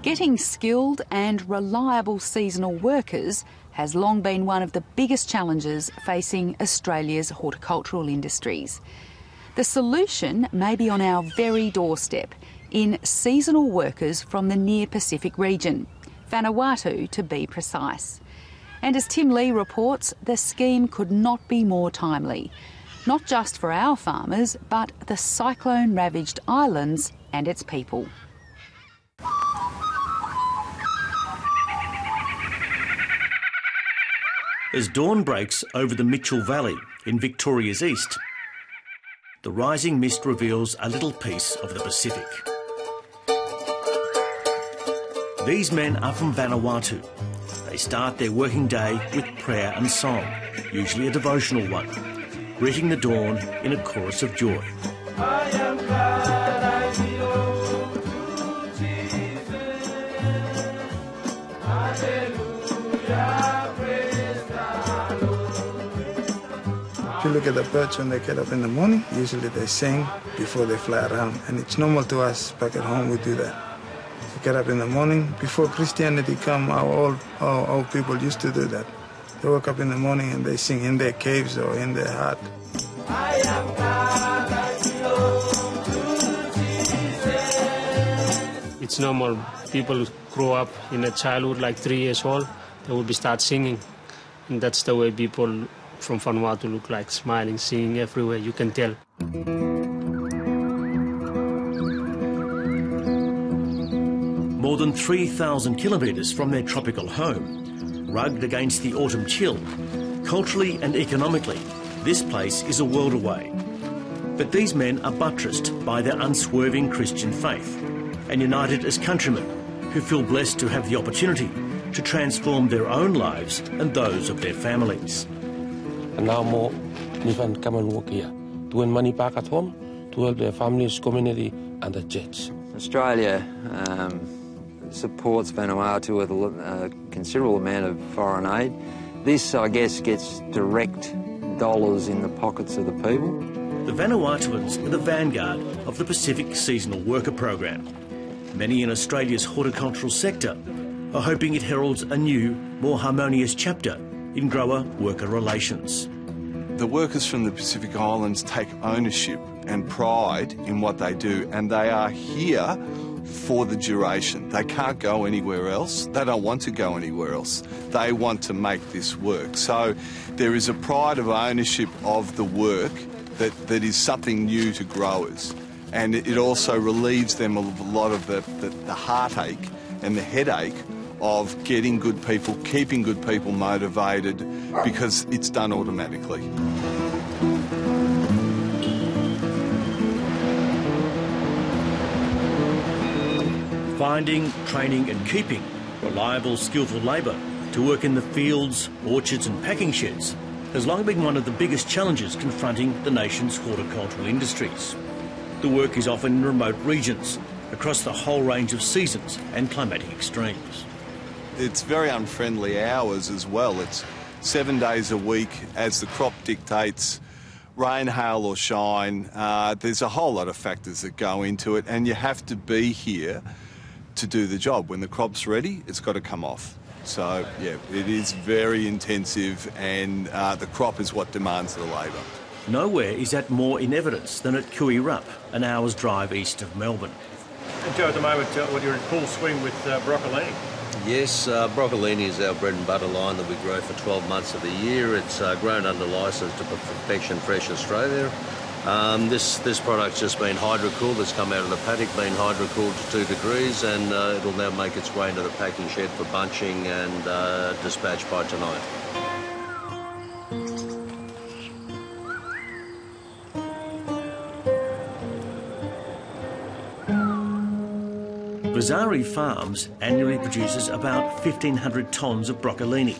Getting skilled and reliable seasonal workers has long been one of the biggest challenges facing Australia's horticultural industries. The solution may be on our very doorstep in seasonal workers from the near Pacific region, Vanuatu to be precise. And as Tim Lee reports, the scheme could not be more timely, not just for our farmers, but the cyclone-ravaged islands and its people. As dawn breaks over the Mitchell Valley in Victoria's east, the rising mist reveals a little piece of the Pacific. These men are from Vanuatu. They start their working day with prayer and song, usually a devotional one, greeting the dawn in a chorus of joy. I am glad I belong to Jesus. Hallelujah, praise the Lord. If you look at the birds when they get up in the morning, usually they sing before they fly around, and it's normal to us back at home. We do that. We get up in the morning. Before Christianity come, our old people used to do that. They wake up in the morning and they sing in their caves or in their heart. I am glad I belong to Jesus. It's normal. People grow up in a childhood like 3 years old, they will start singing. And that's the way people from Vanuatu look like, smiling, singing everywhere, you can tell. More than 3,000 kilometres from their tropical home, rugged against the autumn chill, culturally and economically, this place is a world away. But these men are buttressed by their unswerving Christian faith and united as countrymen who feel blessed to have the opportunity to transform their own lives and those of their families. And now more Nivan come and work here to earn money back at home, to help their families, community and the church. Australia supports Vanuatu with a considerable amount of foreign aid. This, I guess, gets direct dollars in the pockets of the people. The Vanuatuans are the vanguard of the Pacific Seasonal Worker Program. Many in Australia's horticultural sector are hoping it heralds a new, more harmonious chapter in grower-worker relations. The workers from the Pacific Islands take ownership and pride in what they do, and they are here for the duration. They can't go anywhere else. They don't want to go anywhere else. They want to make this work. So there is a pride of ownership of the work that is something new to growers. And it also relieves them of a lot of the heartache and the headache of getting good people, keeping good people motivated, because it's done automatically. Finding, training and keeping reliable, skillful labour to work in the fields, orchards and packing sheds has long been one of the biggest challenges confronting the nation's horticultural industries. The work is often in remote regions, across the whole range of seasons and climatic extremes. It's very unfriendly hours as well. It's 7 days a week as the crop dictates, rain, hail or shine. There's a whole lot of factors that go into it, and you have to be here to do the job. When the crop's ready, it's got to come off. So, yeah, it is very intensive, and the crop is what demands the labour. Nowhere is that more in evidence than at Kui Rup, an hour's drive east of Melbourne. And Joe, at the moment, you're in full swing with broccolini. Yes, broccolini is our bread and butter line that we grow for 12 months of the year. It's grown under licence to Perfection Fresh Australia. This product's just been hydro-cooled. It's come out of the paddock, been hydro-cooled to 2 degrees, and it'll now make its way into the packing shed for bunching and dispatch by tonight. Vasari Farms annually produces about 1,500 tonnes of broccolini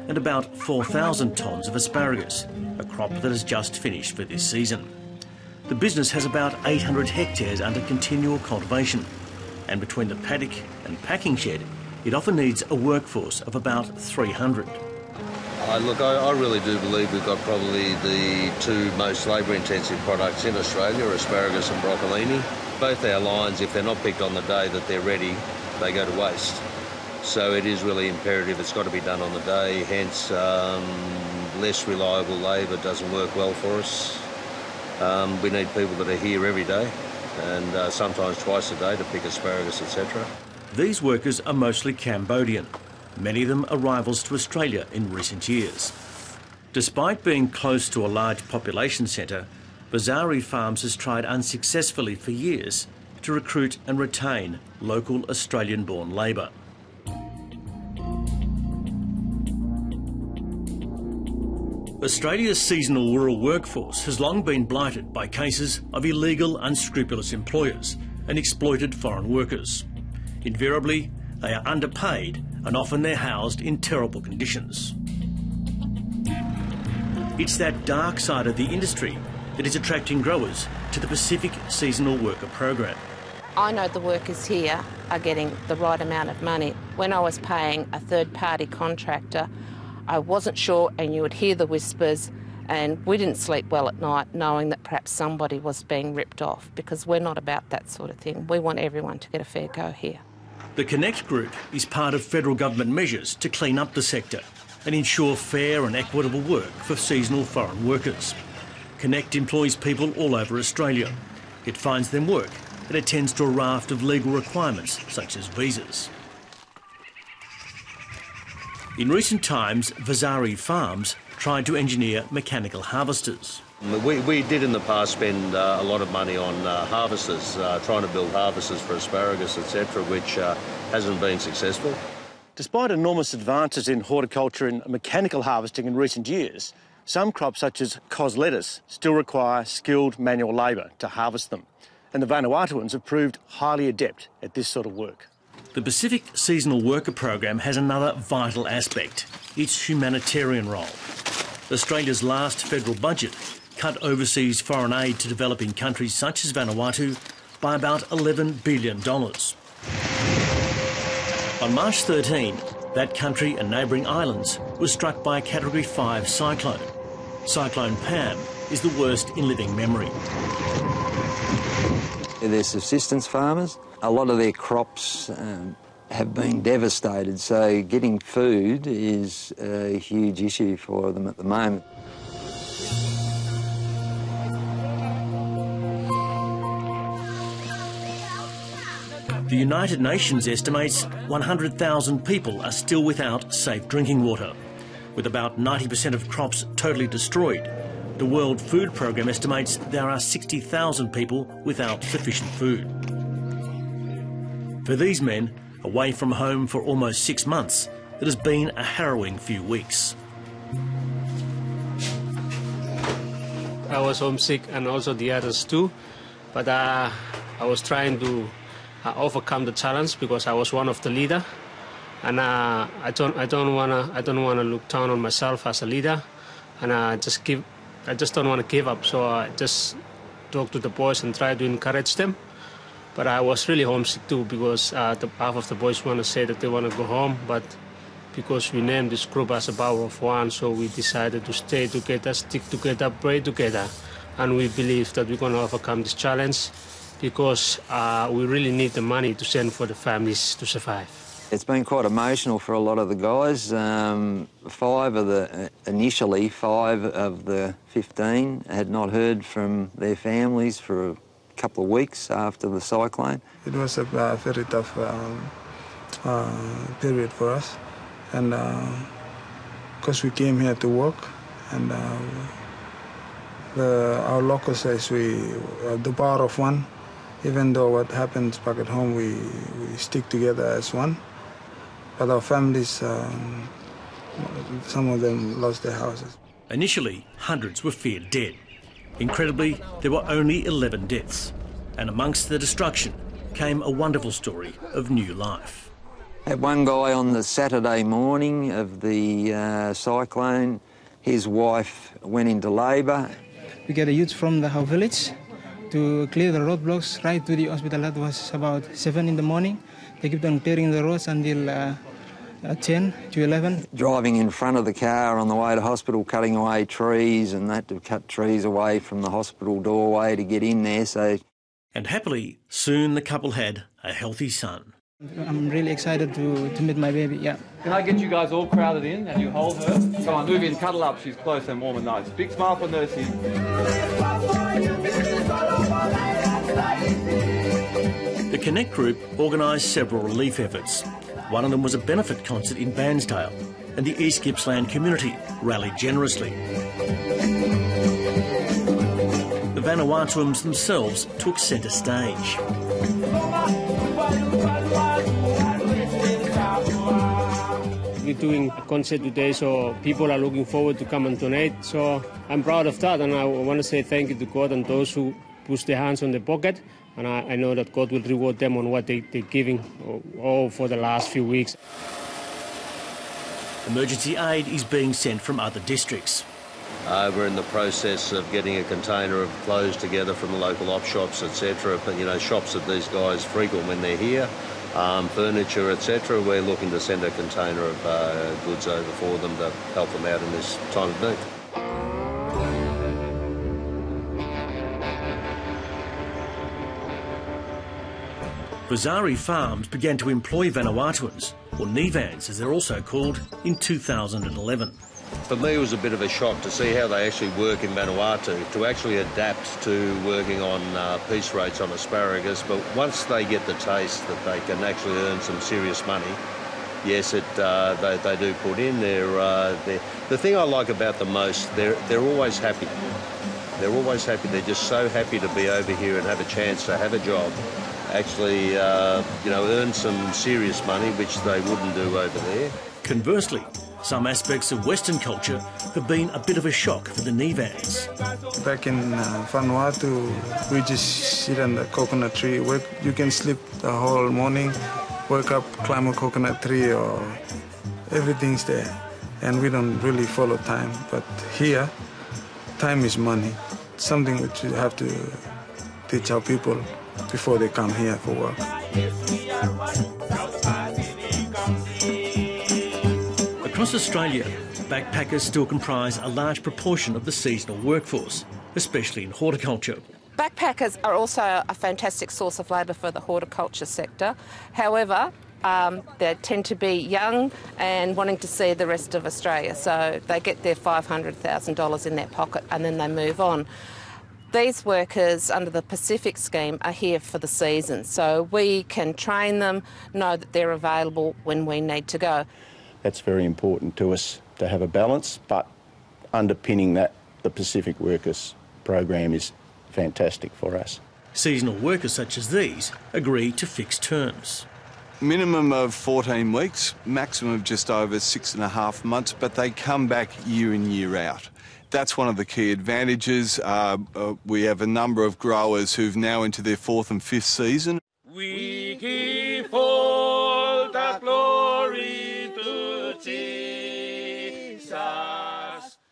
and about 4,000 tonnes of asparagus, a crop that has just finished for this season. The business has about 800 hectares under continual cultivation, and between the paddock and packing shed, it often needs a workforce of about 300. Look, I really do believe we've got probably the 2 most labour-intensive products in Australia, asparagus and broccolini. Both our lines, if they're not picked on the day that they're ready, they go to waste. So it is really imperative it's got to be done on the day, hence less reliable labour doesn't work well for us. We need people that are here every day and sometimes twice a day to pick asparagus, etc. These workers are mostly Cambodian. Many of them are rivals to Australia in recent years. Despite being close to a large population centre, Bazari Farms has tried unsuccessfully for years to recruit and retain local Australian-born labour. Australia's seasonal rural workforce has long been blighted by cases of illegal, unscrupulous employers and exploited foreign workers. Invariably, they are underpaid and often they're housed in terrible conditions. It's that dark side of the industry that is attracting growers to the Pacific Seasonal Worker Program. I know the workers here are getting the right amount of money. When I was paying a third-party contractor, I wasn't sure, and you would hear the whispers, and we didn't sleep well at night knowing that perhaps somebody was being ripped off, because we're not about that sort of thing. We want everyone to get a fair go here. The Connect Group is part of federal government measures to clean up the sector and ensure fair and equitable work for seasonal foreign workers. Connect employs people all over Australia. It finds them work and attends to a raft of legal requirements such as visas. In recent times, Bazari Farms tried to engineer mechanical harvesters. We did in the past spend a lot of money on harvesters, trying to build harvesters for asparagus, etc., which hasn't been successful. Despite enormous advances in horticulture and mechanical harvesting in recent years, some crops such as cos lettuce still require skilled manual labour to harvest them, and the Vanuatuans have proved highly adept at this sort of work. The Pacific Seasonal Worker Program has another vital aspect, its humanitarian role. Australia's last federal budget cut overseas foreign aid to developing countries such as Vanuatu by about $11 billion. On March 13, that country and neighbouring islands were struck by a Category 5 cyclone. Cyclone Pam is the worst in living memory. They're subsistence farmers. A lot of their crops have been devastated, so getting food is a huge issue for them at the moment. The United Nations estimates 100,000 people are still without safe drinking water. With about 90% of crops totally destroyed, the World Food Programme estimates there are 60,000 people without sufficient food. For these men, away from home for almost 6 months, it has been a harrowing few weeks. I was homesick and also the others too, but I was trying to overcome the challenge because I was one of the leader, and I don't wanna look down on myself as a leader, and I just don't want to give up. So I just talk to the boys and try to encourage them. But I was really homesick too because half of the boys want to say that they want to go home, but because we named this group as a Power of One, so we decided to stay together, stick together, pray together, and we believe that we're going to overcome this challenge because we really need the money to send for the families to survive. It's been quite emotional for a lot of the guys. Initially 5 of the 15 had not heard from their families for a couple of weeks after the cyclone. It was a very tough period for us, and because we came here to work, and our local says the Power of One. Even though what happens back at home, we stick together as one. But our families, some of them lost their houses. Initially, hundreds were feared dead. Incredibly, there were only 11 deaths. And amongst the destruction came a wonderful story of new life. Had one guy on the Saturday morning of the cyclone, his wife went into labour. We get a youth from our village to clear the roadblocks right to the hospital. That was about 7 in the morning. They kept on clearing the roads until 10 to 11. Driving in front of the car on the way to hospital, cutting away trees, and they had to cut trees away from the hospital doorway to get in there. So, and happily, soon the couple had a healthy son. I'm really excited to meet my baby, yeah. Can I get you guys all crowded in and you hold her? Come on, move in, cuddle up, she's close and warm and nice. Big smile for Nurse here. The Connect Group organised several relief efforts. One of them was a benefit concert in Bairnsdale, and the East Gippsland community rallied generously. The Vanuatuans themselves took centre stage. We're doing a concert today, so people are looking forward to come and donate. So I'm proud of that, and I want to say thank you to God and those who push their hands on their pocket. And I know that God will reward them on what they're giving all for the last few weeks. Emergency aid is being sent from other districts. We're in the process of getting a container of clothes together from the local op shops, etc. But, you know, shops that these guys frequent when they're here, furniture, etc. We're looking to send a container of goods over for them to help them out in this time of need. Vazari Farms began to employ Vanuatuans, or Nivans as they're also called, in 2011. For me, it was a bit of a shock to see how they actually work in Vanuatu, to actually adapt to working on piece rates on asparagus. But once they get the taste that they can actually earn some serious money, yes, they do put in. The thing I like about them most, they're always happy. They're always happy. They're just so happy to be over here and have a chance to have a job, actually, you know, earn some serious money, which they wouldn't do over there. Conversely, some aspects of Western culture have been a bit of a shock for the Nivans. Back in Vanuatu, we just sit on the coconut tree. You can sleep the whole morning, wake up, climb a coconut tree, or everything's there. And we don't really follow time. But here, time is money. Something which you have to teach our people before they come here for work. Across Australia, backpackers still comprise a large proportion of the seasonal workforce, especially in horticulture. Backpackers are also a fantastic source of labour for the horticulture sector. However, they tend to be young and wanting to see the rest of Australia, so they get their $500,000 in their pocket and then they move on. These workers under the Pacific scheme are here for the season, so we can train them, know that they're available when we need to go. That's very important to us, to have a balance, but underpinning that, the Pacific Workers program is fantastic for us. Seasonal workers such as these agree to fixed terms. Minimum of 14 weeks, maximum of just over 6.5 months, but they come back year in, year out. That's one of the key advantages. We have a number of growers who've now into their 4th and 5th season. We give all the glory to Jesus.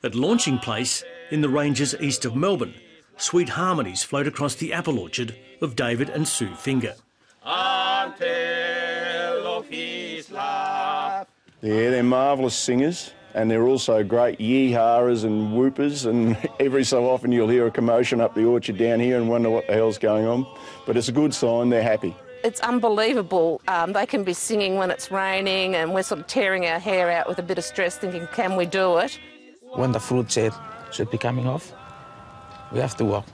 At Launching Place, in the ranges east of Melbourne, sweet harmonies float across the apple orchard of David and Sue Finger. And tell of his love. Yeah, they're marvellous singers. And they're also great yee-hawers and whoopers, and every so often you'll hear a commotion up the orchard down here and wonder what the hell's going on. But it's a good sign, they're happy. It's unbelievable. They can be singing when it's raining and we're sort of tearing our hair out with a bit of stress thinking, can we do it? When the fruit should be coming off, we have to walk.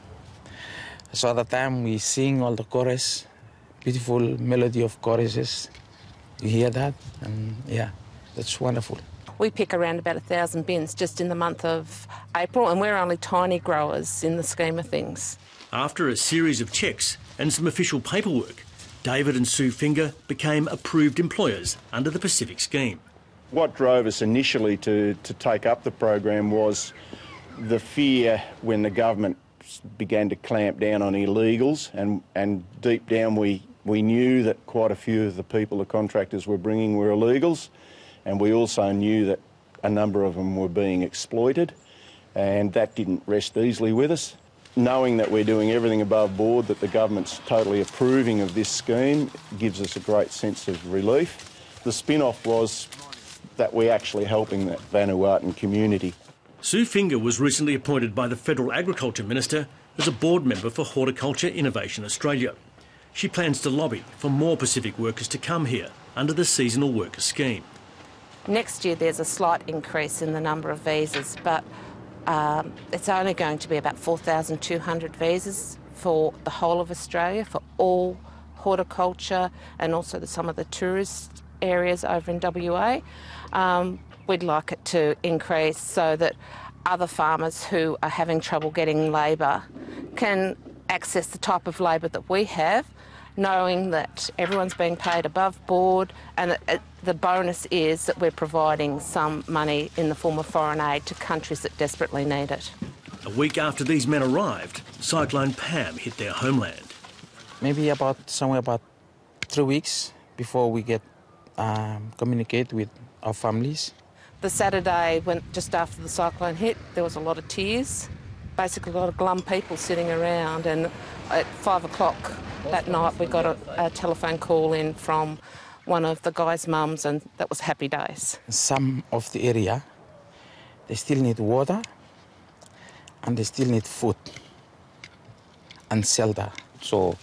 So at the time we sing all the chorus, beautiful melody of choruses. You hear that, and yeah, that's wonderful. We pick around about 1,000 bins just in the month of April, and we're only tiny growers in the scheme of things. After a series of checks and some official paperwork, David and Sue Finger became approved employers under the Pacific scheme. What drove us initially to take up the program was the fear when the government began to clamp down on illegals, and deep down we knew that quite a few of the people the contractors were bringing were illegals. And we also knew that a number of them were being exploited, and that didn't rest easily with us. Knowing that we're doing everything above board, that the government's totally approving of this scheme, gives us a great sense of relief. The spin-off was that we're actually helping that Vanuatuan community. Sue Finger was recently appointed by the Federal Agriculture Minister as a board member for Horticulture Innovation Australia. She plans to lobby for more Pacific workers to come here under the seasonal worker scheme. Next year there's a slight increase in the number of visas, but it's only going to be about 4,200 visas for the whole of Australia, for all horticulture and also some of the tourist areas over in WA. We'd like it to increase so that other farmers who are having trouble getting labour can access the type of labour that we have, knowing that everyone's being paid above board, and that the bonus is that we're providing some money in the form of foreign aid to countries that desperately need it. A week after these men arrived, Cyclone Pam hit their homeland. Maybe somewhere about 3 weeks before we get communicate with our families. The Saturday, just after the cyclone hit, there was a lot of tears, basically a lot of glum people sitting around, and at 5 o'clock that night we got a telephone call in from one of the guys' mums, and that was happy days. Some of the area, they still need water and they still need food and shelter. So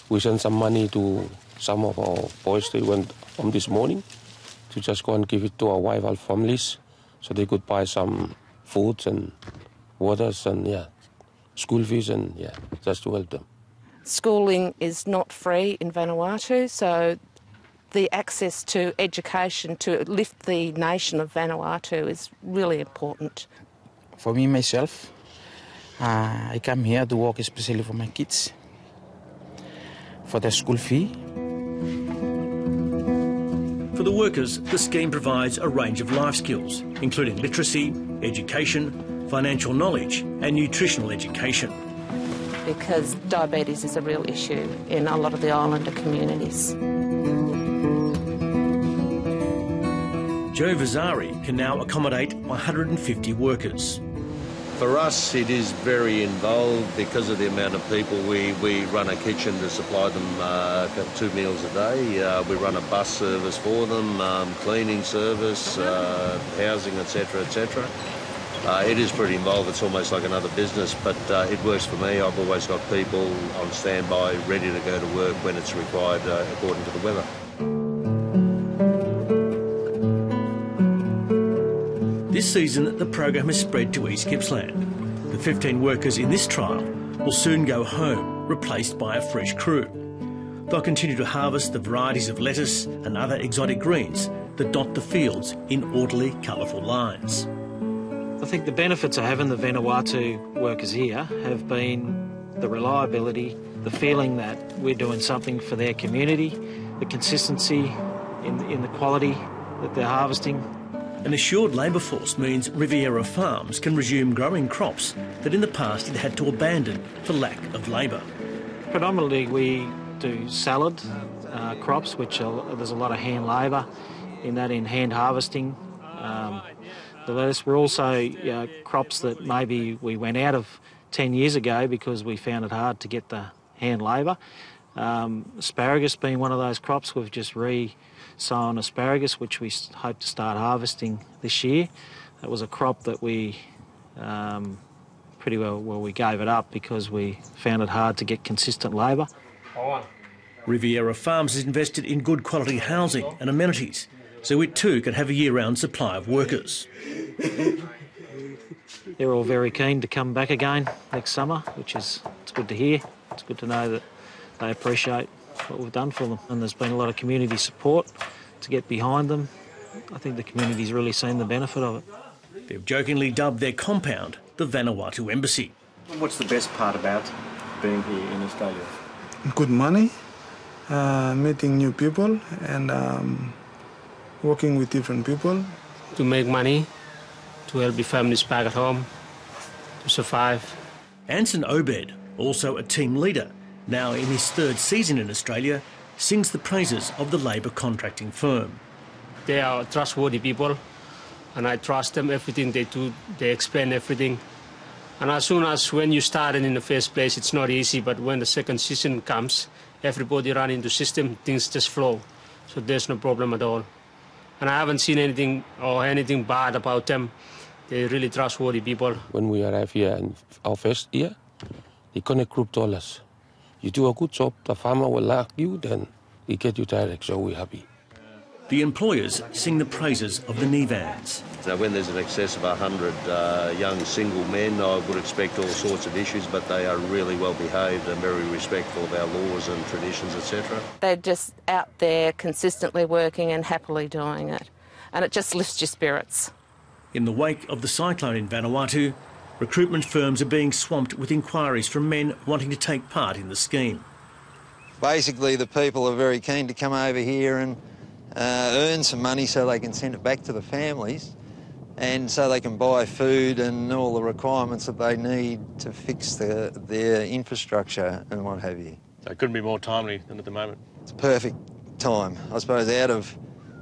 we sent some money to some of our boys. They went home this morning to just go and give it to our rival families so they could buy some foods and waters and, school fees and, just to help them. Schooling is not free in Vanuatu, so the access to education to lift the nation of Vanuatu is really important. For me, myself, I come here to work especially for my kids, for their school fee. For the workers, the scheme provides a range of life skills, including literacy, education, financial knowledge and nutritional education. Because diabetes is a real issue in a lot of the islander communities. Joe Vasari can now accommodate 150 workers. For us, it is very involved because of the amount of people. We run a kitchen to supply them 2 meals a day. We run a bus service for them, cleaning service, housing, etc., etc. It is pretty involved. It's almost like another business, but it works for me. I've always got people on standby, ready to go to work when it's required according to the weather. This season, the program has spread to East Gippsland. The 15 workers in this trial will soon go home, replaced by a fresh crew. They'll continue to harvest the varieties of lettuce and other exotic greens that dot the fields in orderly, colourful lines. I think the benefits of having the Vanuatu workers here have been the reliability, the feeling that we're doing something for their community, the consistency in the quality that they're harvesting. An assured labour force means Riviera Farms can resume growing crops that in the past it had to abandon for lack of labour. Predominantly we do salad crops, which there's a lot of hand labour in hand harvesting. The lettuce were also crops that maybe we went out of 10 years ago because we found it hard to get the hand labour. Asparagus being one of those crops, we've just sown asparagus, which we hope to start harvesting this year. That was a crop that we we gave it up because we found it hard to get consistent labour. Riviera Farms has invested in good quality housing and amenities, so it too can have a year-round supply of workers. They're all very keen to come back again next summer, which is it's good to hear. It's good to know that they appreciate what we've done for them, and there's been a lot of community support to get behind them. I think the community's really seen the benefit of it. They've jokingly dubbed their compound the Vanuatu Embassy. What's the best part about being here in Australia? Good money, meeting new people and working with different people. To make money, to help the families back at home, to survive. Anson Obed, also a team leader, now in his third season in Australia, sings the praises of the labour contracting firm. They are trustworthy people, and I trust them. Everything they do, they explain everything. And as soon as when you started in the first place, it's not easy, but when the second season comes, everybody run into the system, things just flow. So there's no problem at all. And I haven't seen anything bad about them. They're really trustworthy people. When we arrived here in our first year, the Connect group told us, you do a good job, the farmer will like you, then he get you direct, so we're happy. The employers sing the praises of the Nevans. Now, when there's an excess of 100 young single men, I would expect all sorts of issues, but they are really well behaved and very respectful of our laws and traditions, etc. They're just out there consistently working and happily doing it, and it just lifts your spirits. In the wake of the cyclone in Vanuatu, recruitment firms are being swamped with inquiries from men wanting to take part in the scheme. Basically, the people are very keen to come over here and earn some money so they can send it back to the families, and so they can buy food and all the requirements that they need to fix their infrastructure and what have you. So it couldn't be more timely than at the moment. It's a perfect time. I suppose out of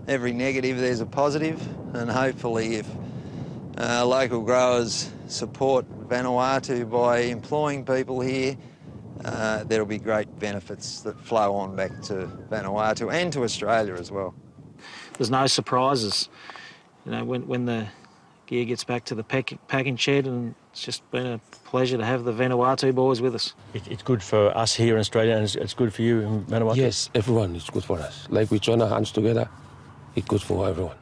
every negative there's a positive, and hopefully if local growers support Vanuatu by employing people here, there'll be great benefits that flow on back to Vanuatu and to Australia as well. There's no surprises, you know, when the gear gets back to the packing shed, and it's just been a pleasure to have the Vanuatu boys with us. It's good for us here in Australia, and it's good for you in Vanuatu? Yes, everyone, it's good for us. Like we join our hands together, it's good for everyone.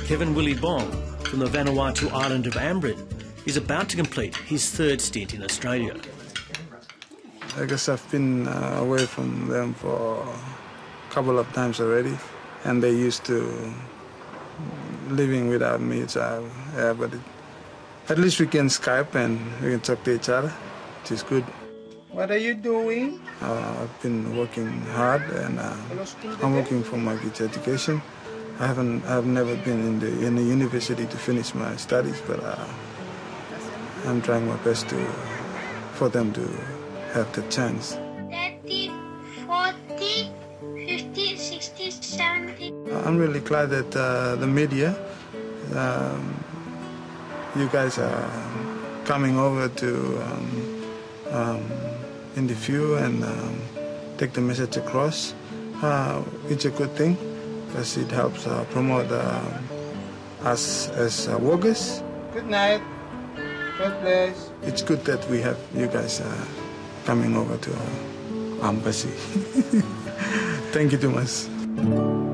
Kevin Willie Bong from the Vanuatu island of Ambrin is about to complete his third stint in Australia. I guess I've been away from them for a couple of times already, and they used to living without me. So, yeah, but at least we can Skype and we can talk to each other, which is good. What are you doing? I've been working hard, and I'm working for my kids' education. I've never been in the university to finish my studies, but I'm trying my best for them to have the chance. 30, 40, 50, 60, 70. I'm really glad that the media, you guys are coming over to interview and take the message across. It's a good thing because it helps promote us as workers. Good night. God bless. It's good that we have you guys coming over to our embassy. Thank you too much.